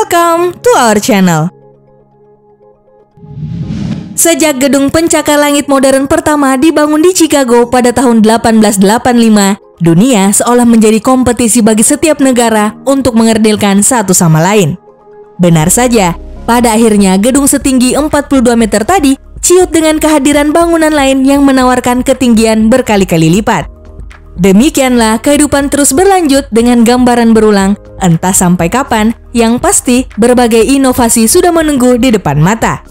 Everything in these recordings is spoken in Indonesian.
Welcome to our channel. Sejak gedung pencakar langit modern pertama dibangun di Chicago pada tahun 1885, dunia seolah menjadi kompetisi bagi setiap negara untuk mengerdilkan satu sama lain. Benar saja, pada akhirnya gedung setinggi 42 meter tadi ciut dengan kehadiran bangunan lain yang menawarkan ketinggian berkali-kali lipat. Demikianlah kehidupan terus berlanjut dengan gambaran berulang, entah sampai kapan, yang pasti berbagai inovasi sudah menunggu di depan mata.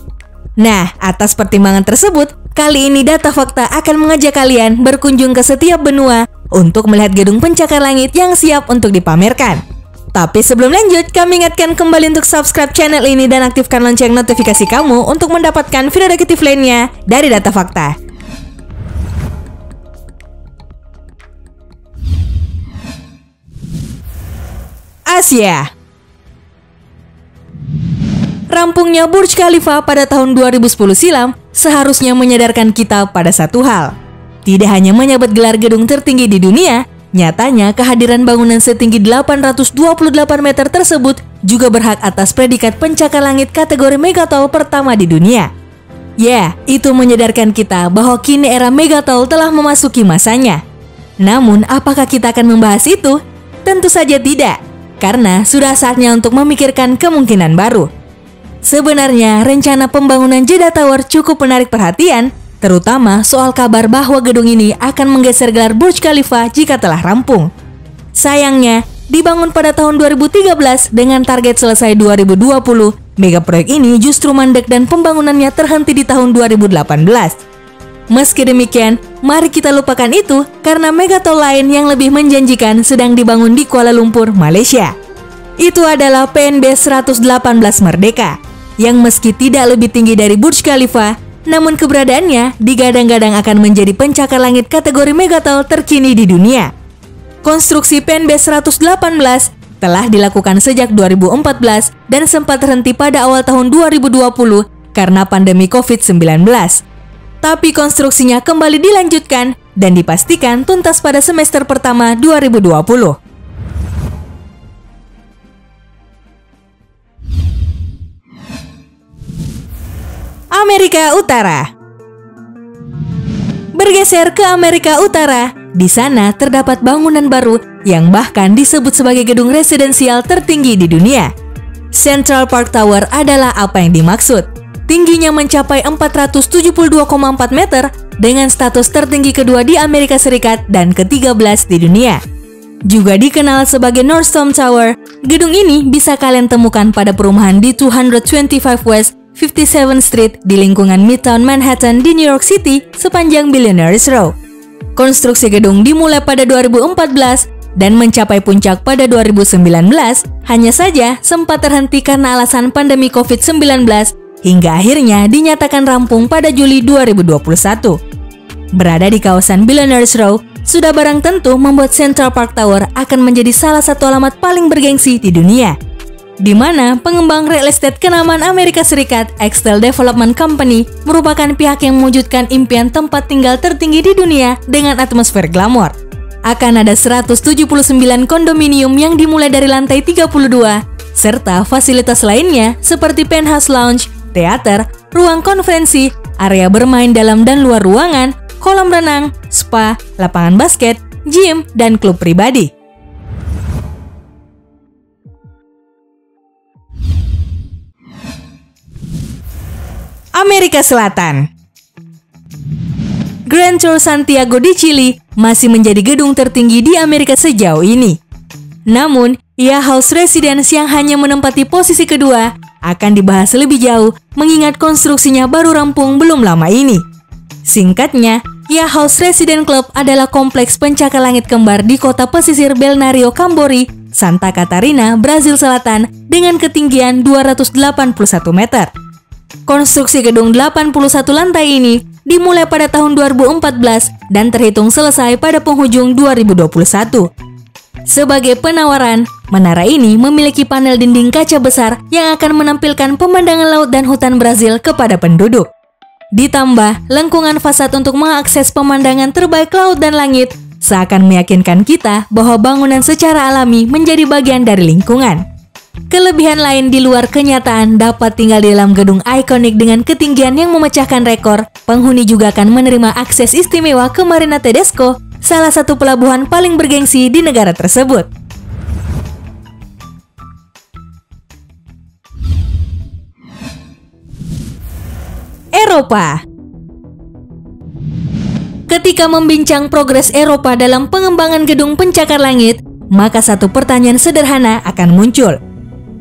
Nah, atas pertimbangan tersebut, kali ini Data Fakta akan mengajak kalian berkunjung ke setiap benua untuk melihat gedung pencakar langit yang siap untuk dipamerkan. Tapi sebelum lanjut, kami ingatkan kembali untuk subscribe channel ini dan aktifkan lonceng notifikasi kamu untuk mendapatkan video edukatif lainnya dari Data Fakta. Asia. Rampungnya Burj Khalifa pada tahun 2010 silam seharusnya menyadarkan kita pada satu hal. Tidak hanya menyabet gelar gedung tertinggi di dunia, nyatanya kehadiran bangunan setinggi 828 meter tersebut juga berhak atas predikat pencakar langit kategori megatall pertama di dunia. Ya, itu menyadarkan kita bahwa kini era megatall telah memasuki masanya. Namun, apakah kita akan membahas itu? Tentu saja tidak, karena sudah saatnya untuk memikirkan kemungkinan baru. Sebenarnya, rencana pembangunan Jeddah Tower cukup menarik perhatian, terutama soal kabar bahwa gedung ini akan menggeser gelar Burj Khalifa jika telah rampung. Sayangnya, dibangun pada tahun 2013 dengan target selesai 2020, megaproyek ini justru mandek dan pembangunannya terhenti di tahun 2018. Meski demikian, mari kita lupakan itu karena megatol lain yang lebih menjanjikan sedang dibangun di Kuala Lumpur, Malaysia. Itu adalah PNB 118 Merdeka, yang meski tidak lebih tinggi dari Burj Khalifa, namun keberadaannya digadang-gadang akan menjadi pencakar langit kategori megatall terkini di dunia. Konstruksi PNB 118 telah dilakukan sejak 2014 dan sempat terhenti pada awal tahun 2020 karena pandemi COVID-19. Tapi konstruksinya kembali dilanjutkan dan dipastikan tuntas pada semester pertama 2020. Amerika Utara. Bergeser ke Amerika Utara, di sana terdapat bangunan baru yang bahkan disebut sebagai gedung residensial tertinggi di dunia. Central Park Tower adalah apa yang dimaksud. Tingginya mencapai 472,4 meter dengan status tertinggi kedua di Amerika Serikat dan ke-13 di dunia. Juga dikenal sebagai Nordstrom Tower, gedung ini bisa kalian temukan pada perumahan di 225 West 57th Street di lingkungan Midtown Manhattan di New York City sepanjang Billionaire's Row. Konstruksi gedung dimulai pada 2014 dan mencapai puncak pada 2019, hanya saja sempat terhenti karena alasan pandemi COVID-19 hingga akhirnya dinyatakan rampung pada Juli 2021. Berada di kawasan Billionaire's Row, sudah barang tentu membuat Central Park Tower akan menjadi salah satu alamat paling bergengsi di dunia, di mana pengembang real estate kenamaan Amerika Serikat, Extell Development Company, merupakan pihak yang mewujudkan impian tempat tinggal tertinggi di dunia dengan atmosfer glamor. Akan ada 179 kondominium yang dimulai dari lantai 32, serta fasilitas lainnya seperti penthouse lounge, teater, ruang konferensi, area bermain dalam dan luar ruangan, kolam renang, spa, lapangan basket, gym, dan klub pribadi. Amerika Selatan. Grand Tour Santiago di Chili masih menjadi gedung tertinggi di Amerika sejauh ini. Namun, IA House Residence yang hanya menempati posisi kedua akan dibahas lebih jauh mengingat konstruksinya baru rampung belum lama ini. Singkatnya, IA House Residence Club adalah kompleks pencakar langit kembar di kota pesisir Balneário Camboriú, Santa Catarina, Brazil Selatan dengan ketinggian 281 meter. Konstruksi gedung 81 lantai ini dimulai pada tahun 2014 dan terhitung selesai pada penghujung 2021. Sebagai penawaran, menara ini memiliki panel dinding kaca besar yang akan menampilkan pemandangan laut dan hutan Brazil kepada penduduk. Ditambah lengkungan fasad untuk mengakses pemandangan terbaik laut dan langit, seakan meyakinkan kita bahwa bangunan secara alami menjadi bagian dari lingkungan. Kelebihan lain di luar kenyataan dapat tinggal di dalam gedung ikonik dengan ketinggian yang memecahkan rekor. Penghuni juga akan menerima akses istimewa ke Marina Tedesco, salah satu pelabuhan paling bergengsi di negara tersebut. Eropa. Ketika membincang progres Eropa dalam pengembangan gedung pencakar langit, maka satu pertanyaan sederhana akan muncul.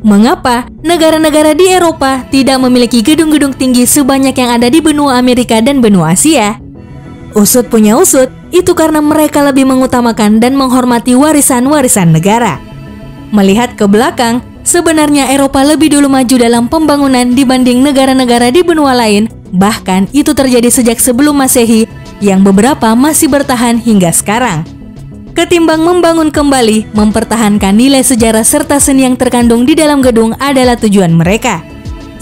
Mengapa negara-negara di Eropa tidak memiliki gedung-gedung tinggi sebanyak yang ada di benua Amerika dan benua Asia? Usut punya usut, itu karena mereka lebih mengutamakan dan menghormati warisan-warisan negara. Melihat ke belakang, sebenarnya Eropa lebih dulu maju dalam pembangunan dibanding negara-negara di benua lain. Bahkan itu terjadi sejak sebelum Masehi, yang beberapa masih bertahan hingga sekarang. Ketimbang membangun kembali, mempertahankan nilai sejarah serta seni yang terkandung di dalam gedung adalah tujuan mereka.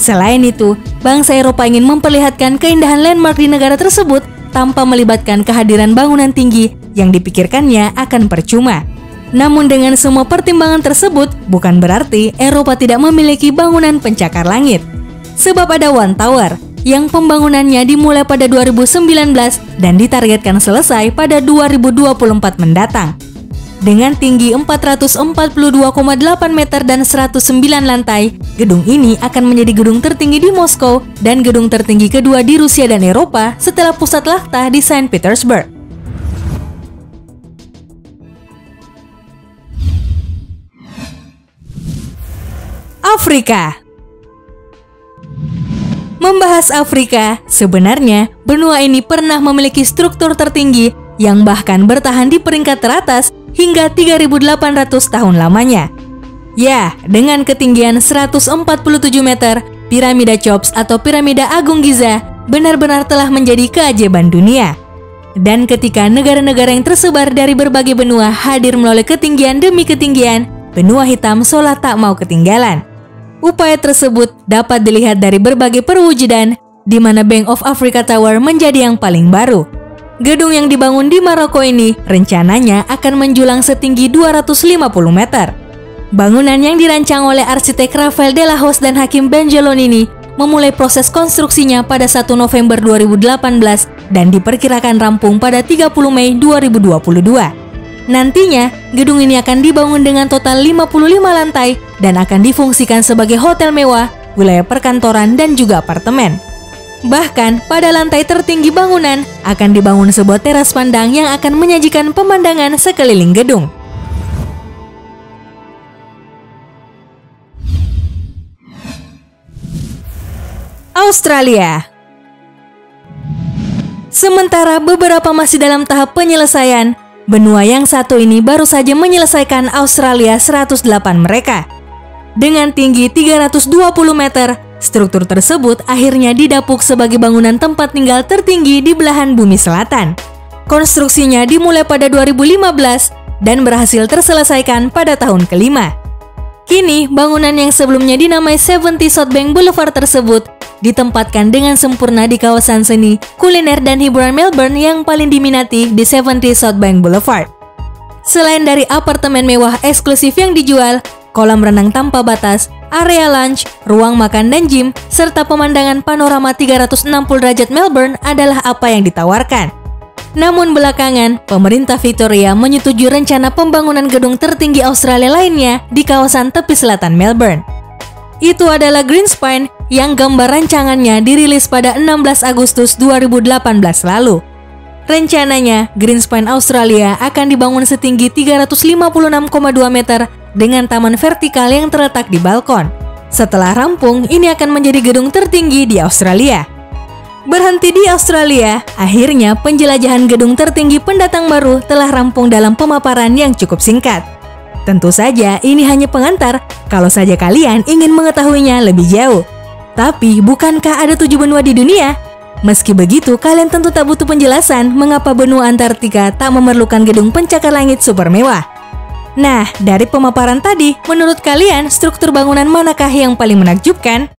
Selain itu, bangsa Eropa ingin memperlihatkan keindahan landmark di negara tersebut tanpa melibatkan kehadiran bangunan tinggi yang dipikirkannya akan percuma. Namun dengan semua pertimbangan tersebut, bukan berarti Eropa tidak memiliki bangunan pencakar langit. Sebab ada One Tower, yang pembangunannya dimulai pada 2019 dan ditargetkan selesai pada 2024 mendatang. Dengan tinggi 442,8 meter dan 109 lantai, gedung ini akan menjadi gedung tertinggi di Moskow dan gedung tertinggi kedua di Rusia dan Eropa setelah pusat Lakhta di Saint Petersburg. Afrika. Membahas Afrika, sebenarnya benua ini pernah memiliki struktur tertinggi yang bahkan bertahan di peringkat teratas hingga 3.800 tahun lamanya. Ya, dengan ketinggian 147 meter, piramida Cheops atau piramida Agung Giza benar-benar telah menjadi keajaiban dunia. Dan ketika negara-negara yang tersebar dari berbagai benua hadir melalui ketinggian demi ketinggian, benua hitam seolah tak mau ketinggalan. Upaya tersebut dapat dilihat dari berbagai perwujudan, di mana Bank of Africa Tower menjadi yang paling baru. Gedung yang dibangun di Maroko ini rencananya akan menjulang setinggi 250 meter. Bangunan yang dirancang oleh arsitek Rafael de la Hoz dan Hakim Benjelloun ini memulai proses konstruksinya pada 1 November 2018 dan diperkirakan rampung pada 30 Mei 2022. Nantinya, gedung ini akan dibangun dengan total 55 lantai dan akan difungsikan sebagai hotel mewah, wilayah perkantoran, dan juga apartemen. Bahkan, pada lantai tertinggi bangunan akan dibangun sebuah teras pandang yang akan menyajikan pemandangan sekeliling gedung. Australia. Sementara beberapa masih dalam tahap penyelesaian, benua yang satu ini baru saja menyelesaikan Australia 108 mereka. Dengan tinggi 320 meter, struktur tersebut akhirnya didapuk sebagai bangunan tempat tinggal tertinggi di belahan bumi selatan. Konstruksinya dimulai pada 2015 dan berhasil terselesaikan pada tahun kelima. Kini, bangunan yang sebelumnya dinamai 70 South Bank Boulevard tersebut ditempatkan dengan sempurna di kawasan seni, kuliner, dan hiburan Melbourne yang paling diminati di 70 South Bank Boulevard. Selain dari apartemen mewah eksklusif yang dijual, kolam renang tanpa batas, area lunch, ruang makan dan gym, serta pemandangan panorama 360 derajat Melbourne adalah apa yang ditawarkan. Namun belakangan, pemerintah Victoria menyetujui rencana pembangunan gedung tertinggi Australia lainnya di kawasan tepi selatan Melbourne. Itu adalah Greenspan yang gambar rancangannya dirilis pada 16 Agustus 2018 lalu. Rencananya, Greenspan Australia akan dibangun setinggi 356,2 meter dengan taman vertikal yang terletak di balkon. Setelah rampung, ini akan menjadi gedung tertinggi di Australia. Berhenti di Australia, akhirnya penjelajahan gedung tertinggi pendatang baru telah rampung dalam pemaparan yang cukup singkat. Tentu saja ini hanya pengantar kalau saja kalian ingin mengetahuinya lebih jauh. Tapi bukankah ada 7 benua di dunia? Meski begitu, kalian tentu tak butuh penjelasan mengapa benua Antartika tak memerlukan gedung pencakar langit super mewah. Nah, dari pemaparan tadi, menurut kalian struktur bangunan manakah yang paling menakjubkan?